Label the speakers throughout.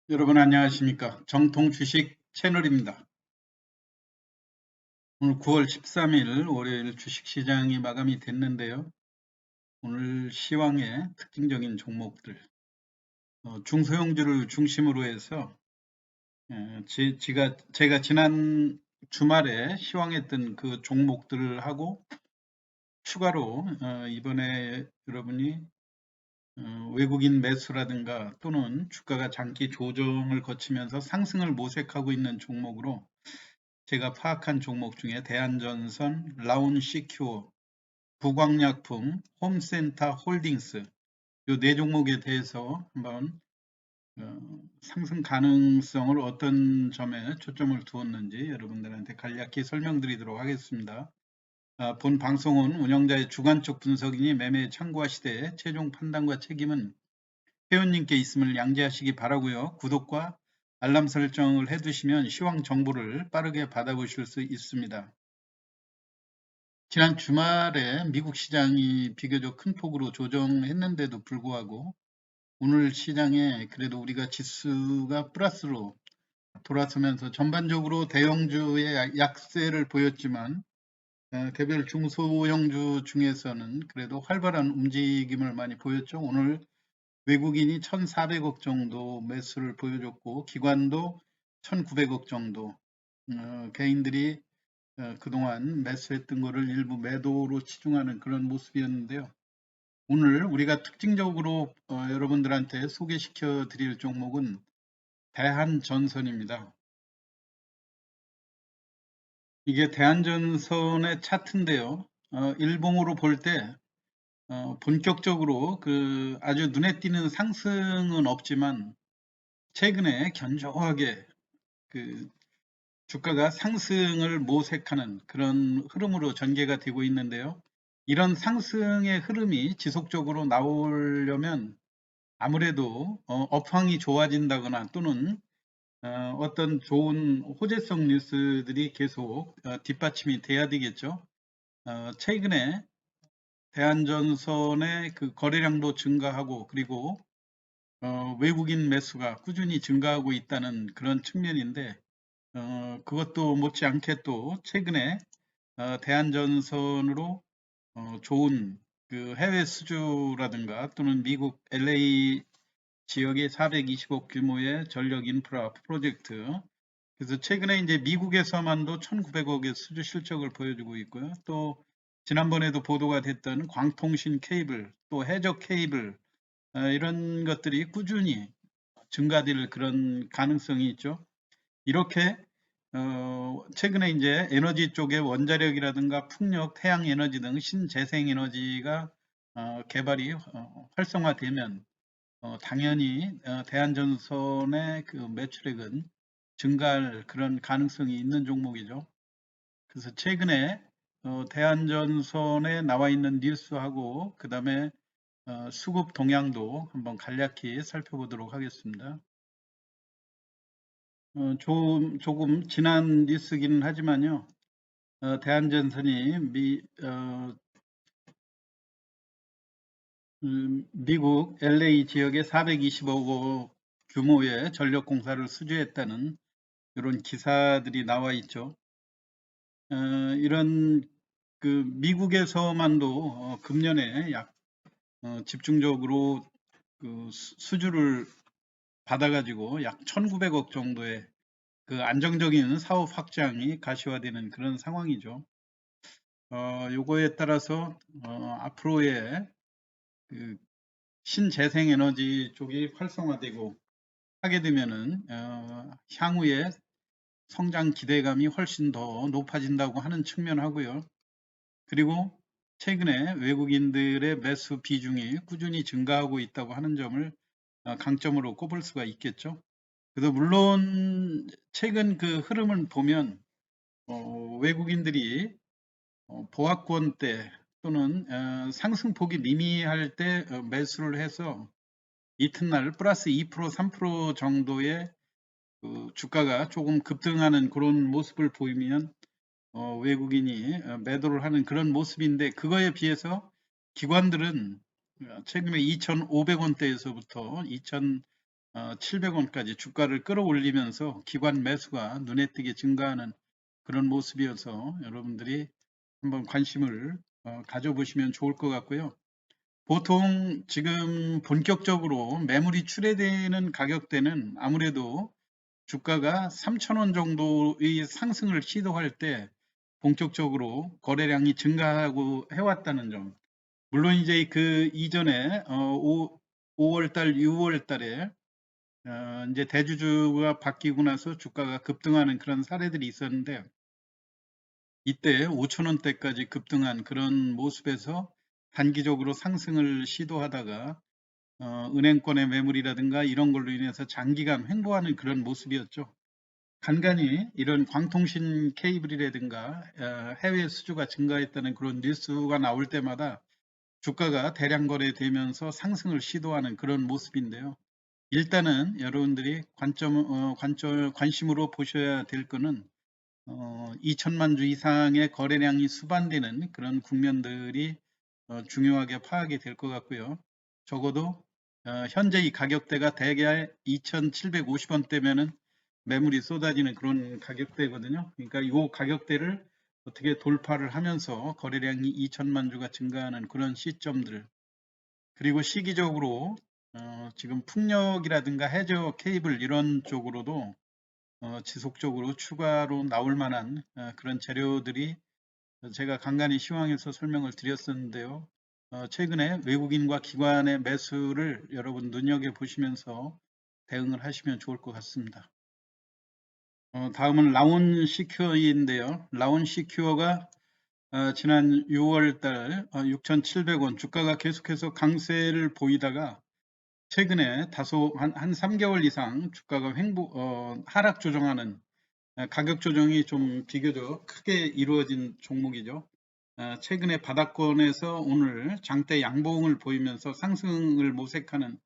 Speaker 1: 여러분 안녕하십니까? 정통 주식 채널입니다. 오늘 9월 13일 월요일 주식시장이 마감이 됐는데요. 오늘 시황의 특징적인 종목들, 중소형주를 중심으로 해서 제가 지난 주말에 시황했던 그 종목들하고 추가로 이번에 여러분이 외국인 매수라든가 또는 주가가 장기 조정을 거치면서 상승을 모색하고 있는 종목으로 제가 파악한 종목 중에 대한전선, 라운시큐어, 부광약품, 홈센터 홀딩스 이 네 종목에 대해서 한번 상승 가능성을 어떤 점에 초점을 두었는지 여러분들한테 간략히 설명드리도록 하겠습니다. 본 방송은 운영자의 주관적 분석이니 매매에 참고하시되 최종 판단과 책임은 회원님께 있음을 양지하시기 바라고요. 구독과 알람 설정을 해두시면 시황 정보를 빠르게 받아보실 수 있습니다. 지난 주말에 미국 시장이 비교적 큰 폭으로 조정했는데도 불구하고 오늘 시장에 그래도 우리가 지수가 플러스로 돌아서면서 전반적으로 대형주의 약세를 보였지만 개별 중소형주 중에서는 그래도 활발한 움직임을 많이 보였죠. 오늘 외국인이 1,400억 정도 매수를 보여줬고 기관도 1,900억 정도 개인들이 그동안 매수했던 거를 일부 매도로 치중하는 그런 모습이었는데요. 오늘 우리가 특징적으로 여러분들한테 소개시켜 드릴 종목은 대한전선입니다. 이게 대한전선의 차트인데요. 일봉으로 볼 때 본격적으로 그 아주 눈에 띄는 상승은 없지만 최근에 견조하게 그 주가가 상승을 모색하는 그런 흐름으로 전개가 되고 있는데요. 이런 상승의 흐름이 지속적으로 나오려면 아무래도 업황이 좋아진다거나 또는 어떤 좋은 호재성 뉴스들이 계속 뒷받침이 돼야 되겠죠. 최근에 대한전선의 그 거래량도 증가하고 그리고 외국인 매수가 꾸준히 증가하고 있다는 그런 측면인데 그것도 못지않게 또 최근에 대한전선으로 좋은 그 해외 수주라든가 또는 미국 LA 지역의 420억 규모의 전력 인프라 프로젝트. 그래서 최근에 이제 미국에서만도 1,900억의 수주 실적을 보여주고 있고요. 또 지난번에도 보도가 됐던 광통신 케이블, 또 해적 케이블 이런 것들이 꾸준히 증가될 그런 가능성이 있죠. 이렇게 최근에 이제 에너지 쪽에 원자력이라든가 풍력, 태양 에너지 등 신재생 에너지가 개발이 활성화되면 당연히 대한전선의 그 매출액은 증가할 그런 가능성이 있는 종목이죠. 그래서 최근에 대한전선에 나와 있는 뉴스하고 그 다음에 수급 동향도 한번 간략히 살펴보도록 하겠습니다. 조금 지난 뉴스기는 하지만요. 대한전선이 미국 LA 지역에 420억 원 규모의 전력 공사를 수주했다는 이런 기사들이 나와 있죠. 이런 그 미국에서만도 금년에 집중적으로 그 수주를 받아가지고 약 1,900억 정도의 그 안정적인 사업 확장이 가시화되는 그런 상황이죠. 요거에 따라서 앞으로의 그 신재생에너지 쪽이 활성화되고 하게 되면은 향후에 성장 기대감이 훨씬 더 높아진다고 하는 측면하고요. 그리고 최근에 외국인들의 매수 비중이 꾸준히 증가하고 있다고 하는 점을 강점으로 꼽을 수가 있겠죠. 그래서 물론 최근 그 흐름을 보면 외국인들이 보합권 때 또는 상승폭이 미미할 때 매수를 해서 이튿날 플러스 2%, 3% 정도의 그 주가가 조금 급등하는 그런 모습을 보이면 외국인이 매도를 하는 그런 모습인데 그거에 비해서 기관들은 최근에 2,500원대에서부터 700원까지 주가를 끌어올리면서 기관 매수가 눈에 띄게 증가하는 그런 모습이어서 여러분들이 한번 관심을 가져보시면 좋을 것 같고요. 보통 지금 본격적으로 매물이 출회되는 가격대는 아무래도 주가가 3,000원 정도의 상승을 시도할 때 본격적으로 거래량이 증가하고 해왔다는 점. 물론 이제 그 이전에 5월 달, 6월 달에 이제 대주주가 바뀌고 나서 주가가 급등하는 그런 사례들이 있었는데, 이때 5,000원대까지 급등한 그런 모습에서 단기적으로 상승을 시도하다가 은행권의 매물이라든가 이런 걸로 인해서 장기간 횡보하는 그런 모습이었죠. 간간히 이런 광통신 케이블이라든가 해외 수주가 증가했다는 그런 뉴스가 나올 때마다 주가가 대량 거래되면서 상승을 시도하는 그런 모습인데요. 일단은 여러분들이 관심으로 보셔야 될 거는 2천만 주 이상의 거래량이 수반되는 그런 국면들이 중요하게 파악이 될 것 같고요. 적어도 현재 이 가격대가 대개 2,750원대면은 매물이 쏟아지는 그런 가격대거든요. 그러니까 이 가격대를 어떻게 돌파를 하면서 거래량이 2천만 주가 증가하는 그런 시점들, 그리고 시기적으로 지금 풍력이라든가 해저 케이블 이런 쪽으로도 지속적으로 추가로 나올 만한 그런 재료들이 제가 간간히 시황에서 설명을 드렸었는데요. 최근에 외국인과 기관의 매수를 여러분 눈여겨보시면서 대응을 하시면 좋을 것 같습니다. 다음은 라온 시큐어인데요. 라온 시큐어가 지난 6월 달 6,700원 주가가 계속해서 강세를 보이다가 최근에 다소 한 3개월 이상 주가가 하락 조정하는 가격 조정이 좀 비교적 크게 이루어진 종목이죠. 최근에 바닥권에서 오늘 장대 양봉을 보이면서 상승을 모색하는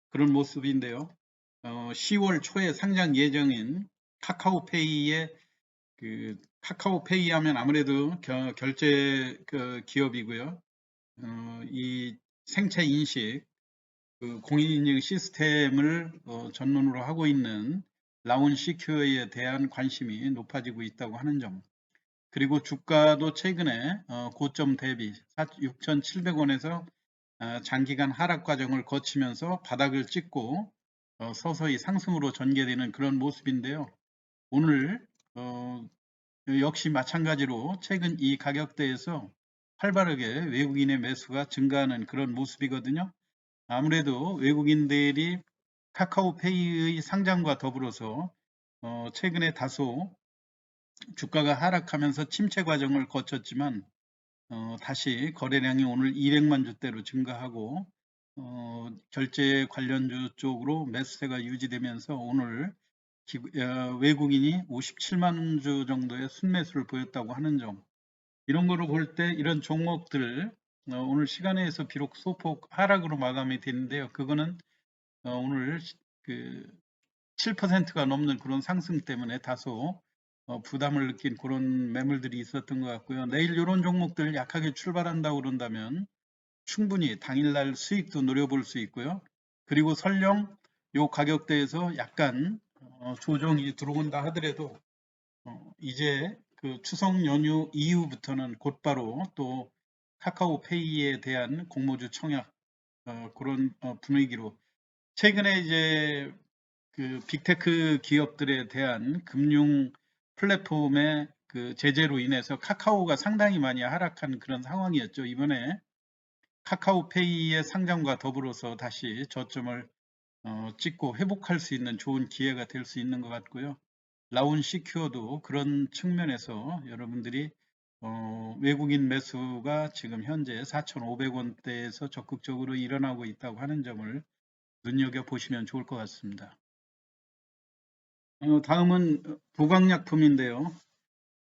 Speaker 1: 그런 모습인데요. 10월 초에 상장 예정인 카카오페이의 카카오페이 하면 아무래도 결제 기업이고요. 이 생체 인식 공인인증 시스템을 전문으로 하고 있는 라온 시큐어에 대한 관심이 높아지고 있다고 하는 점, 그리고 주가도 최근에 고점 대비 6,700원에서 장기간 하락 과정을 거치면서 바닥을 찍고 서서히 상승으로 전개되는 그런 모습인데요. 오늘 역시 마찬가지로 최근 이 가격대에서 활발하게 외국인의 매수가 증가하는 그런 모습이거든요. 아무래도 외국인들이 카카오페이의 상장과 더불어서 최근에 다소 주가가 하락하면서 침체 과정을 거쳤지만 다시 거래량이 오늘 200만 주대로 증가하고 결제 관련주 쪽으로 매수세가 유지되면서 오늘 외국인이 57만 주 정도의 순매수를 보였다고 하는 점, 이런 거를 볼 때 이런 종목들 오늘 시간에서 비록 소폭 하락으로 마감이 됐는데요. 그거는 오늘 그 7%가 넘는 그런 상승 때문에 다소 부담을 느낀 그런 매물들이 있었던 것 같고요. 내일 이런 종목들 약하게 출발한다고 그런다면 충분히 당일날 수익도 노려볼 수 있고요. 그리고 설령 이 가격대에서 약간 조정이 들어온다 하더라도 이제 그 추석 연휴 이후부터는 곧바로 또 카카오페이에 대한 공모주 청약 그런 분위기로, 최근에 이제 그 빅테크 기업들에 대한 금융 플랫폼의 그 제재로 인해서 카카오가 상당히 많이 하락한 그런 상황이었죠. 이번에 카카오페이의 상장과 더불어서 다시 저점을 찍고 회복할 수 있는 좋은 기회가 될 수 있는 것 같고요. 라온 시큐어도 그런 측면에서 여러분들이 외국인 매수가 지금 현재 4,500원대에서 적극적으로 일어나고 있다고 하는 점을 눈여겨보시면 좋을 것 같습니다. 다음은 부광약품인데요.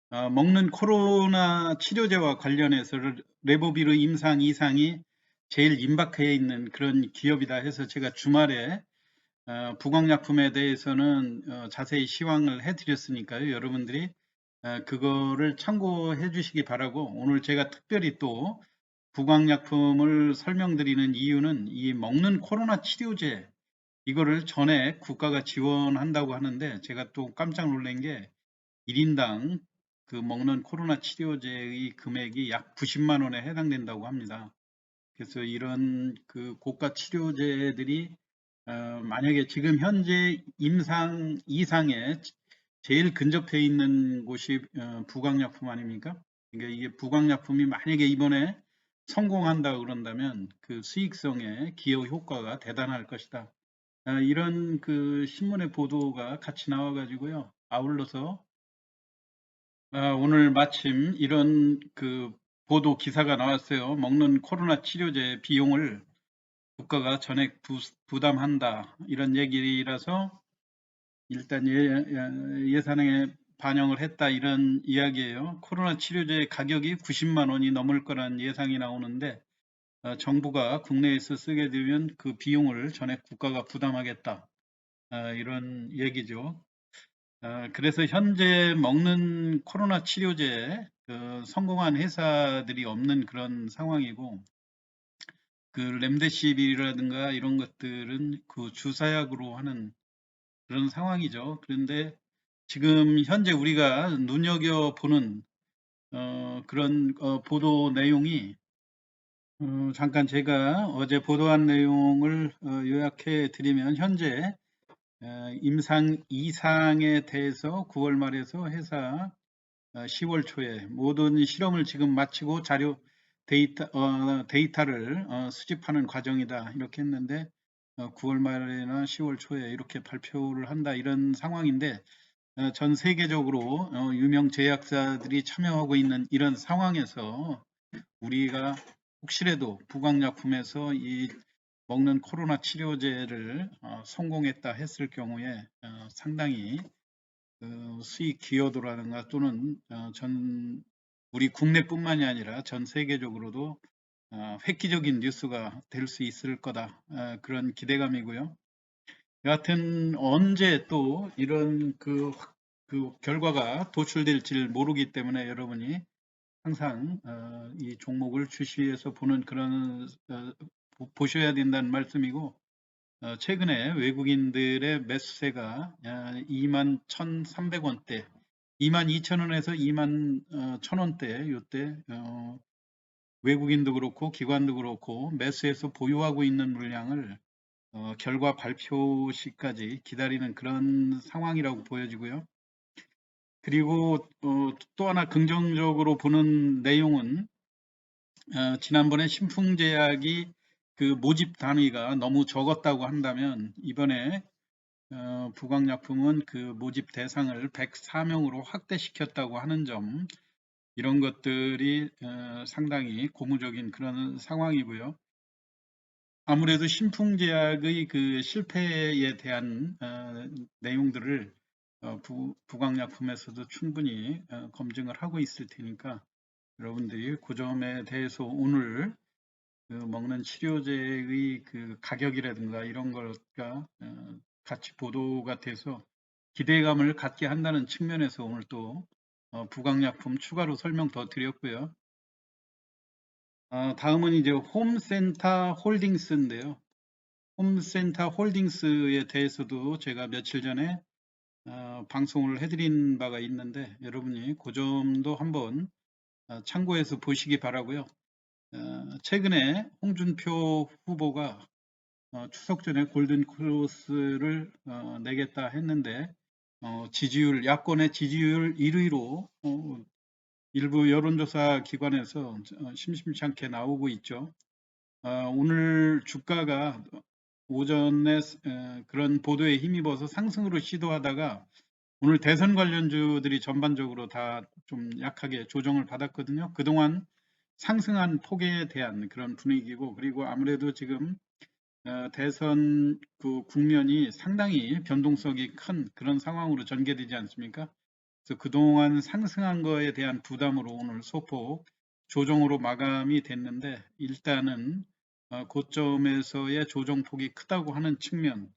Speaker 1: 먹는 코로나 치료제와 관련해서 레보비르 임상 이상이 제일 임박해 있는 그런 기업이다 해서 제가 주말에 부광약품에 대해서는 자세히 시황을 해드렸으니까요. 여러분들이 그거를 참고해 주시기 바라고, 오늘 제가 특별히 또 부광약품을 설명드리는 이유는 이 먹는 코로나 치료제, 이거를 전액 국가가 지원한다고 하는데 제가 또 깜짝 놀란 게 1인당 그 먹는 코로나 치료제의 금액이 약 90만 원에 해당된다고 합니다. 그래서 이런 그 고가 치료제들이 만약에 지금 현재 임상 이상에 제일 근접해 있는 곳이 부강약품 아닙니까? 그러니까 이게 부강약품이 만약에 이번에 성공한다 그런다면 그 수익성의 기여 효과가 대단할 것이다. 이런 그 신문의 보도가 같이 나와가지고요. 아울러서 오늘 마침 이런 그 보도 기사가 나왔어요. 먹는 코로나 치료제 비용을 국가가 전액 부담한다. 이런 얘기라서 일단 예산에 반영을 했다. 이런 이야기예요. 코로나 치료제 가격이 90만 원이 넘을 거란 예상이 나오는데 정부가 국내에서 쓰게 되면 그 비용을 전액 국가가 부담하겠다. 이런 얘기죠. 그래서 현재 먹는 코로나 치료제에 성공한 회사들이 없는 그런 상황이고, 그 렘데시비르라든가 이런 것들은 그 주사약으로 하는 그런 상황이죠. 그런데 지금 현재 우리가 눈여겨보는 그런 보도 내용이 잠깐 제가 어제 보도한 내용을 요약해 드리면 현재 임상 이상에 대해서 9월 말에서 해서 10월 초에 모든 실험을 지금 마치고 자료 데이터를 수집하는 과정이다 이렇게 했는데 9월 말이나 10월 초에 이렇게 발표를 한다 이런 상황인데 전 세계적으로 유명 제약사들이 참여하고 있는 이런 상황에서 우리가 혹시라도 부강약품에서 이 먹는 코로나 치료제를 성공했다 했을 경우에 상당히 수익 기여도라든가 또는 우리 국내뿐만이 아니라 전 세계적으로도 획기적인 뉴스가 될 수 있을 거다. 그런 기대감이고요. 여하튼 언제 또 이런 그 결과가 도출될지 모르기 때문에 여러분이 항상 이 종목을 주시해서 보는 그런 보셔야 된다는 말씀이고, 최근에 외국인들의 매수세가 21,300원대, 22,000원에서 21,000원대 요때 외국인도 그렇고 기관도 그렇고 매수해서 보유하고 있는 물량을 결과 발표 시까지 기다리는 그런 상황이라고 보여지고요. 그리고 또 하나 긍정적으로 보는 내용은 지난번에 신풍제약이 그 모집 단위가 너무 적었다고 한다면 이번에 부강약품은 그 모집 대상을 104명으로 확대시켰다고 하는 점, 이런 것들이 상당히 고무적인 그런 상황이고요. 아무래도 신풍제약의 그 실패에 대한 내용들을 부강약품에서도 충분히 검증을 하고 있을 테니까 여러분들이 그 점에 대해서 오늘 그 먹는 치료제의 그 가격이라든가 이런 것과 같이 보도가 돼서 기대감을 갖게 한다는 측면에서 오늘 또 부강약품 추가로 설명 더 드렸고요. 다음은 이제 홈센터 홀딩스인데요. 홈센터 홀딩스에 대해서도 제가 며칠 전에 방송을 해드린 바가 있는데 여러분이 그 점도 한번 참고해서 보시기 바라고요. 최근에 홍준표 후보가 추석 전에 골든 크로스를 내겠다 했는데 지지율 야권의 지지율 1위로 일부 여론조사 기관에서 심심치 않게 나오고 있죠. 오늘 주가가 오전에 그런 보도에 힘입어서 상승으로 시도하다가 오늘 대선 관련주들이 전반적으로 다 좀 약하게 조정을 받았거든요. 그동안 상승한 폭에 대한 그런 분위기고, 그리고 아무래도 지금 대선 그 국면이 상당히 변동성이 큰 그런 상황으로 전개되지 않습니까? 그래서 그동안 상승한 거에 대한 부담으로 오늘 소폭 조정으로 마감이 됐는데 일단은 고점에서의 조정폭이 크다고 하는 측면,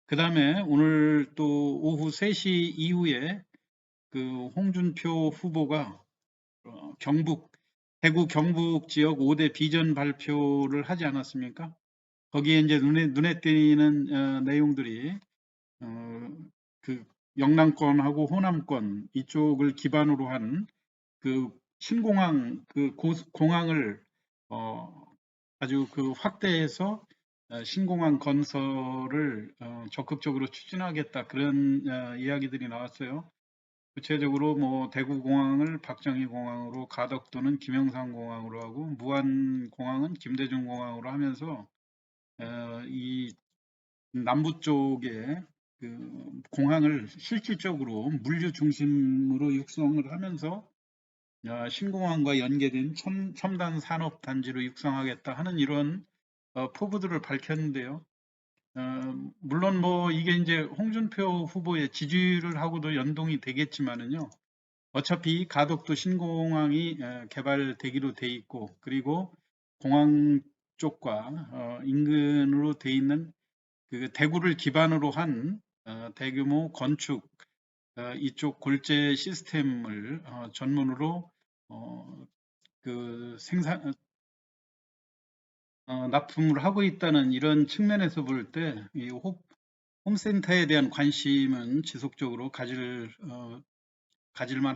Speaker 1: 그 다음에 오늘 또 오후 3시 이후에 그 홍준표 후보가 대구 경북 지역 5대 비전 발표를 하지 않았습니까? 거기에 이제 눈에 띄는 내용들이 어, 그 영남권하고 호남권 이쪽을 기반으로 한 그 신공항 그 공항을 어, 아주 그 확대해서 신공항 건설을 적극적으로 추진하겠다 그런 이야기들이 나왔어요. 구체적으로 뭐 대구공항을 박정희공항으로, 가덕도는 김영삼공항으로 하고, 무안공항은 김대중공항으로 하면서 이 남부 쪽에 그 공항을 실질적으로 물류 중심으로 육성을 하면서 신공항과 연계된 첨단 산업 단지로 육성하겠다 하는 이런 포부들을 밝혔는데요. 물론 뭐 이게 이제 홍준표 후보의 지지를 하고도 연동이 되겠지만은요. 어차피 가덕도 신공항이 개발되기로 돼 있고, 그리고 공항 쪽과 인근으로 돼 있는 그 대구를 기반으로 한 대규모 건축 이쪽 골재 시스템을 전문으로 어, 그 생산 납품을 하고 있다는 이런 측면에서 볼 때 이 홈센터에 대한 관심은 지속적으로 가질만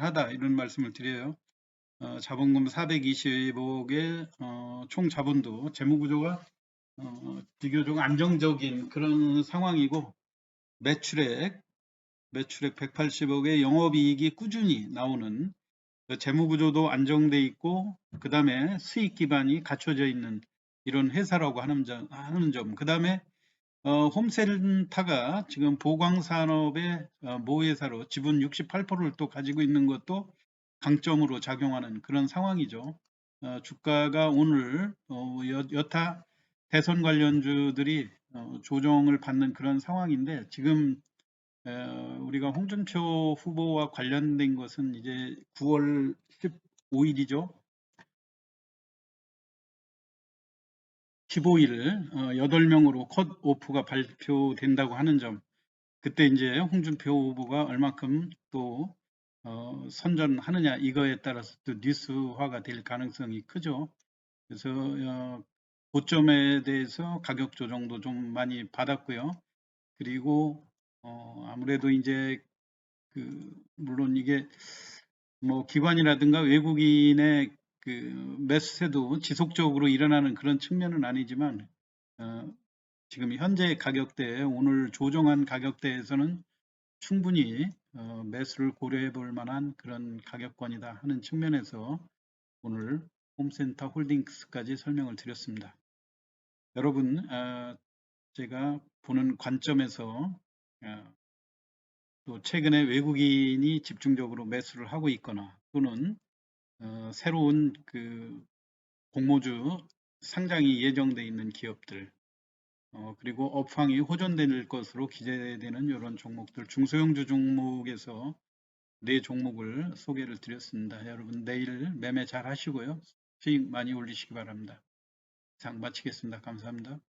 Speaker 1: 하다 이런 말씀을 드려요. 자본금 420억의 총 자본도 재무구조가 비교적 안정적인 그런 상황이고, 매출액 180억의 영업이익이 꾸준히 나오는 그 재무구조도 안정돼 있고, 그 다음에 수익 기반이 갖춰져 있는 이런 회사라고 하는 점. 그 다음에 홈센터가 지금 보광산업의 모회사로 지분 68%를 또 가지고 있는 것도 강점으로 작용하는 그런 상황이죠. 주가가 오늘 여타 대선 관련주들이 조정을 받는 그런 상황인데, 지금 우리가 홍준표 후보와 관련된 것은 이제 9월 15일이죠. 15일 8명으로 컷 오프가 발표된다고 하는 점. 그때 이제 홍준표 후보가 얼마큼 또 선전하느냐 이거에 따라서 또 뉴스화가 될 가능성이 크죠. 그래서 고점에 대해서 가격 조정도 좀 많이 받았고요. 그리고 아무래도 이제 물론 이게 뭐 기관이라든가 외국인의 그 매수세도 지속적으로 일어나는 그런 측면은 아니지만 어, 지금 현재 가격대, 오늘 조정한 가격대에서는 충분히 매수를 고려해 볼 만한 그런 가격권이다 하는 측면에서 오늘 홈센터 홀딩스까지 설명을 드렸습니다. 여러분, 제가 보는 관점에서 또 최근에 외국인이 집중적으로 매수를 하고 있거나, 또는 새로운 그 공모주 상장이 예정돼 있는 기업들, 그리고 업황이 호전될 것으로 기대되는 이런 종목들, 중소형주 종목에서 네 종목을 소개를 드렸습니다. 여러분 내일 매매 잘 하시고요. 수익 많이 올리시기 바랍니다. 장 마치겠습니다. 감사합니다.